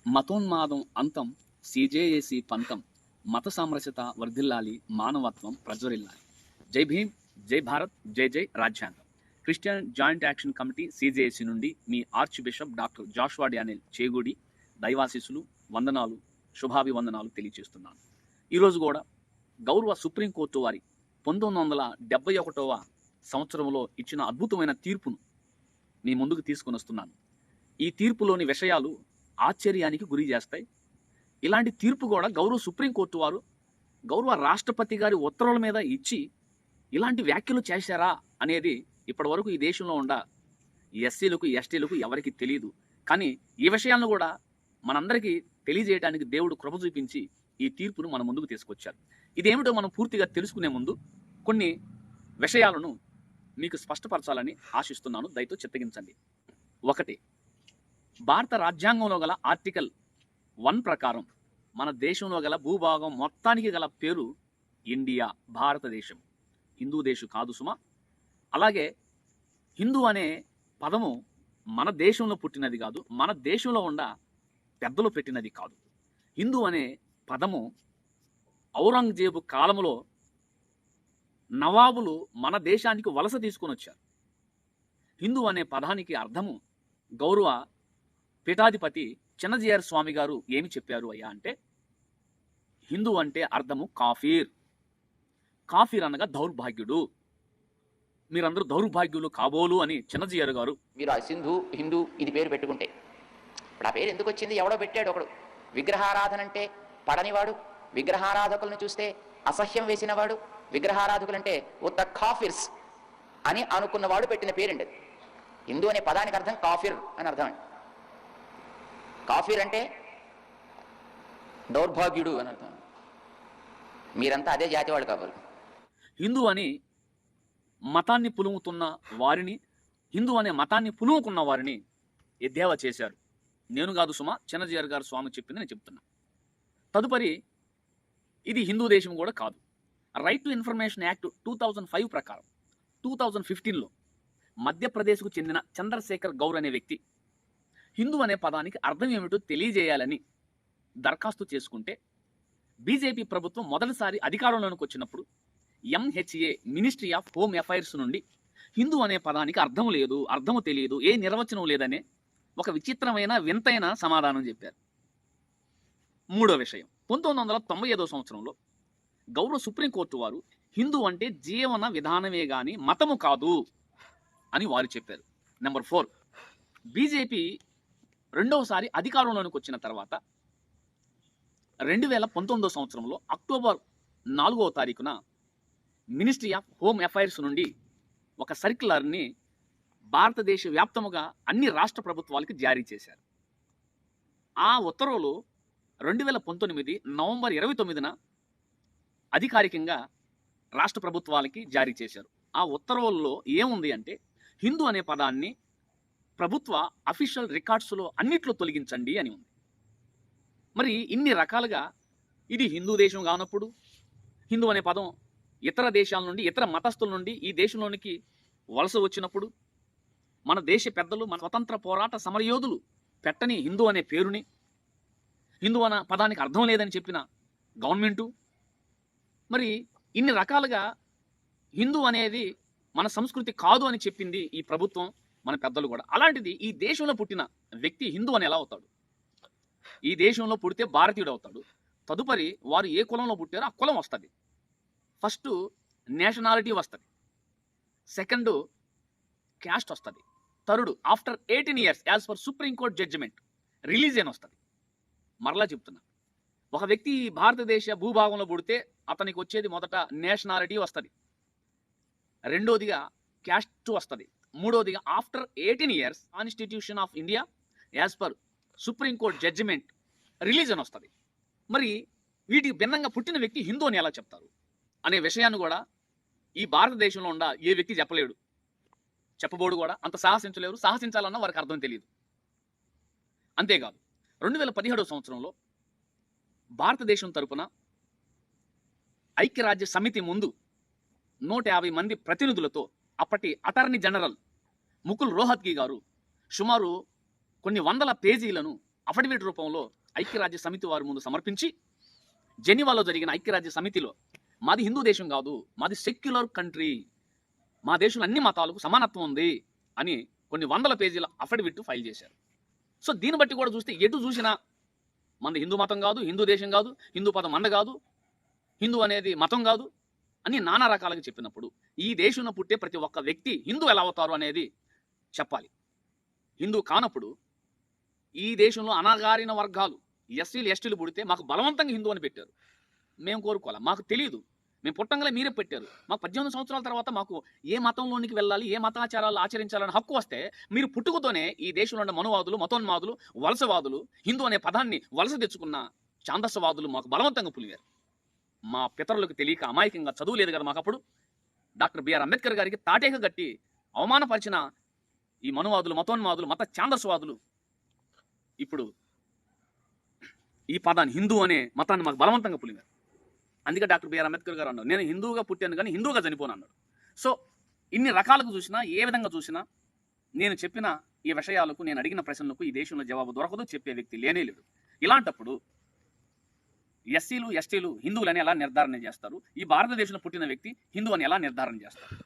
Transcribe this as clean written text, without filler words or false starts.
మతోన్మాదం అంతం, సిజేఏసీ పంతం, మత సామరస్యత వర్ధిల్లాలి, మానవత్వం ప్రజ్వరిల్లాలి. జై భీమ్, జై భారత్, జై జై రాజ్యాంగం. Christian joint action committee CJAC నుండి మీ archbishop doctor Joshua Daniel Chegudi దైవాశీస్సులు, వందనాలు, శుభాభివందనాలు తెలియజేస్తున్నాను. ఈరోజు కూడా గౌరవ సుప్రీంకోర్టు వారి 1971వ సంవత్సరంలో ఇచ్చిన అద్భుతమైన తీర్పును మీ ముందుకు తీసుకొని వస్తున్నాను. ఈ తీర్పులోని విషయాలు ఆశ్చర్యానికి గురి చేస్తాయి. ఇలాంటి తీర్పు కూడా గౌరవ సుప్రీంకోర్టు వారు గౌరవ రాష్ట్రపతి గారి ఉత్తర్వుల మీద ఇచ్చి ఇలాంటి వ్యాఖ్యలు చేశారా అనేది ఇప్పటి వరకు ఈ దేశంలో ఉన్న ఎస్సీలకు ఎస్టీలకు ఎవరికి తెలియదు. కానీ ఈ విషయాలను కూడా మనందరికీ తెలియజేయడానికి దేవుడు కృప చూపించి ఈ తీర్పును మన ముందుకు తీసుకొచ్చారు. ఇదేమిటో మనం పూర్తిగా తెలుసుకునే ముందు కొన్ని విషయాలను మీకు స్పష్టపరచాలని ఆశిస్తున్నాను. దయతో చిత్తగించండి. 1. భారత రాజ్యాంగంలో గల ఆర్టికల్ 1 ప్రకారం మన దేశంలో గల భూభాగం మొత్తానికి గల పేరు ఇండియా, భారతదేశం. హిందూ దేశం కాదు సుమా. అలాగే హిందూ అనే పదము మన దేశంలో పుట్టినది కాదు, మన దేశంలో ఉన్న పెద్దలు పెట్టినది కాదు. హిందూ అనే పదము ఔరంగజేబు కాలంలో నవాబులు మన దేశానికి వలస తీసుకొని వచ్చారు. హిందూ అనే పదానికి అర్థము గౌరవ పీఠాధిపతి చిన్నజీఆర్ స్వామి గారు ఏమి చెప్పారు అయ్యా అంటే, హిందూ అంటే అర్థము కాఫీర్. కాఫీర్ అనగా దౌర్భాగ్యుడు. మీరందరూ దౌర్భాగ్యులు కాబోలు అని చిన్నజీఆర్ గారు. మీరు ఆ సింధు హిందూ ఇది పేరు పెట్టుకుంటే ఇప్పుడు ఆ పేరు ఎందుకు వచ్చింది? ఎవడో పెట్టాడు ఒకడు. విగ్రహారాధన అంటే పడనివాడు, విగ్రహారాధకులను చూస్తే అసహ్యం వేసినవాడు, విగ్రహారాధకులంటే ఉత్త కాఫిర్స్ అని అనుకున్నవాడు పెట్టిన పేరండి. హిందూ అనే పదానికి అర్థం కాఫిర్ అని అర్థం అండి. కాఫిర్ అంటే దౌర్భాగ్యుడు అని అర్థం. మీరంతా అదే జాతి వాడు కావాలి. హిందూ అని మతాన్ని పులుముతున్న వారిని, హిందూ అనే మతాన్ని పులుముకున్న వారిని ఎద్దేవా చేశారు. నేను కాదు సుమా, చిన్నజీఆర్ గారు స్వామి చెప్పింది నేను చెప్తున్నా. తదుపరి ఇది హిందూ దేశం కూడా కాదు. రైట్ టు ఇన్ఫర్మేషన్ యాక్ట్ 2005 ప్రకారం 2015లో మధ్యప్రదేశ్కు చెందిన చంద్రశేఖర్ గౌర్ అనే వ్యక్తి హిందూ అనే పదానికి అర్థం ఏమిటో తెలియజేయాలని దరఖాస్తు చేసుకుంటే బీజేపీ ప్రభుత్వం మొదటిసారి అధికారంలోకి వచ్చినప్పుడు MHA ministry of home affairs నుండి హిందూ అనే పదానికి అర్థం లేదు, అర్థము తెలియదు, ఏ నిర్వచనం లేదనే ఒక విచిత్రమైన వింతైన సమాధానం చెప్పారు. 3వ విషయం, 1995వ సంవత్సరంలో గౌరవ సుప్రీంకోర్టు వారు హిందూ అంటే జీవన విధానమే గాని మతము కాదు అని వారు చెప్పారు. నెంబర్ 4, బీజేపీ రెండవసారి అధికారంలోకి వచ్చిన తర్వాత 2019వ సంవత్సరంలో అక్టోబర్ 4వ తారీఖున మినిస్ట్రీ ఆఫ్ హోమ్ అఫైర్స్ నుండి ఒక సర్క్యులర్ని భారతదేశ వ్యాప్తముగా అన్ని రాష్ట్ర ప్రభుత్వాలకి జారీ చేశారు. ఆ ఉత్తర్వులు 2019 నవంబర్ 29న అధికారికంగా రాష్ట్ర ప్రభుత్వాలకి జారీ చేశారు. ఆ ఉత్తర్వుల్లో ఏముంది అంటే, హిందూ అనే పదాన్ని ప్రభుత్వ అఫీషియల్ రికార్డ్స్లో అన్నిట్లో తొలగించండి అని ఉంది. మరి ఇన్ని రకాలుగా ఇది హిందూ దేశం కానప్పుడు, హిందూ అనే పదం ఇతర దేశాల నుండి, ఇతర మతస్థుల నుండి ఈ దేశంలోనికి వలస వచ్చినప్పుడు మన దేశ పెద్దలు, మన స్వతంత్ర పోరాట సమరయోధులు పెట్టని హిందూ అనే పేరుని, హిందూ అనే పదానికి అర్థం లేదని చెప్పిన గవర్నమెంటు, మరి ఇన్ని రకాలుగా హిందూ అనేది మన సంస్కృతి కాదు అని చెప్పింది ఈ ప్రభుత్వం, మన పెద్దలు కూడా. అలాంటిది ఈ దేశంలో పుట్టిన వ్యక్తి హిందూ అని ఎలా అవుతాడు? ఈ దేశంలో పుడితే భారతీయుడు అవుతాడు. తదుపరి వారు ఏ కులంలో పుట్టారో ఆ కులం వస్తుంది. ఫస్ట్ నేషనాలిటీ వస్తుంది, సెకండ్ క్యాస్ట్ వస్తుంది, third after 18 years as per supreme court judgement religion వస్తుంది. మరలా చెప్తున్నా, ఒక వ్యక్తి భారతదేశ భూభాగంలో పుడితే అతనికి వచ్చేది మొదట నేషనాలిటీ వస్తుంది, రెండోదిగా క్యాస్ట్ వస్తుంది, మూడోదిగా after 18 years constitution of India as per supreme court judgement religion వస్తుంది. మరి వీటికి భిన్నంగా పుట్టిన వ్యక్తి హిందూ అని ఎలా చెప్తారు అనే విషయాన్ని కూడా ఈ భారతదేశంలో ఉన్న ఏ వ్యక్తి చెప్పలేడు, చెప్పబోడు కూడా. అంత సాహసించలేరు, సాహసించాలన్నా వారికి అర్థం తెలియదు. అంతేకాదు 2017వ సంవత్సరంలో భారతదేశం తరపున ఐక్యరాజ్య సమితి ముందు 150 మంది ప్రతినిధులతో అప్పటి అటార్నీ జనరల్ ముకుల్ రోహత్గి గారు సుమారు కొన్ని వందల పేజీలను అఫిడవిట్ రూపంలో ఐక్యరాజ్య సమితి వారి ముందు సమర్పించి జెనీవాలో జరిగిన ఐక్యరాజ్య సమితిలో మాది హిందూ దేశం కాదు, మాది సెక్యులర్ కంట్రీ, మా దేశంలో అన్ని మతాలకు సమానత్వం ఉంది అని కొన్ని వందల పేజీల అఫిడవిట్ ఫైల్ చేశారు. సో దీన్ని బట్టి కూడా చూస్తే ఎటు చూసినా మనది హిందూ మతం కాదు, హిందూ దేశం కాదు, హిందూ పదం మంద కాదు, హిందూ అనేది మతం కాదు అని నానా రకాలుగా చెప్పినప్పుడు ఈ దేశంలో పుట్టే ప్రతి ఒక్క వ్యక్తి హిందూ ఎలా అవుతారు అనేది చెప్పాలి. హిందూ కానప్పుడు ఈ దేశంలో అణగారిన వర్గాలు ఎస్సీలు ఎస్టీలు పుడితే మాకు బలవంతంగా హిందూ అని పెట్టారు. మేము కోరుకోవాలి, మాకు తెలియదు, మేము పుట్టంగానే మీరే పెట్టారు. మాకు 18 సంవత్సరాల తర్వాత మాకు ఏ మతంలోనికి వెళ్ళాలి, ఏ మతాచారాలు ఆచరించాలని హక్కు వస్తే మీరు పుట్టుకతోనే ఈ దేశంలో ఉన్న మనువాదులు, మతోన్మాదులు, వలసవాదులు హిందూ అనే పదాన్ని వలస తెచ్చుకున్న ఛాందసవాదులు మాకు బలవంతంగా పులిగారు. మా పితరులకు తెలియక అమాయకంగా చదువు లేదు కదా మాకు. అప్పుడు డాక్టర్ బిఆర్ అంబేద్కర్ గారికి తాటేక గట్టి అవమానపరిచిన ఈ మనువాదులు, మతోన్మాదులు, మత ఛాందస్వాదులు ఇప్పుడు ఈ పదాన్ని హిందూ అనే మతాన్ని మాకు బలవంతంగా పులిగారు. అందుకే డాక్టర్ బిఆర్ అంబేద్కర్ గారు అన్నారు, నేను హిందూగా పుట్టాను కానీ హిందూగా చనిపోను అన్నాడు. సో ఇన్ని రకాలకు చూసినా, ఏ విధంగా చూసినా నేను చెప్పిన ఈ విషయాలకు, నేను అడిగిన ప్రశ్నలకు ఈ దేశంలో జవాబు దొరకదు, చెప్పే వ్యక్తి లేనే లేడు. ఇలాంటప్పుడు ఎస్సీలు ఎస్టీలు హిందువులని ఎలా నిర్ధారణ చేస్తారు? ఈ భారతదేశంలో పుట్టిన వ్యక్తి హిందూ అని ఎలా నిర్ధారణ చేస్తారు?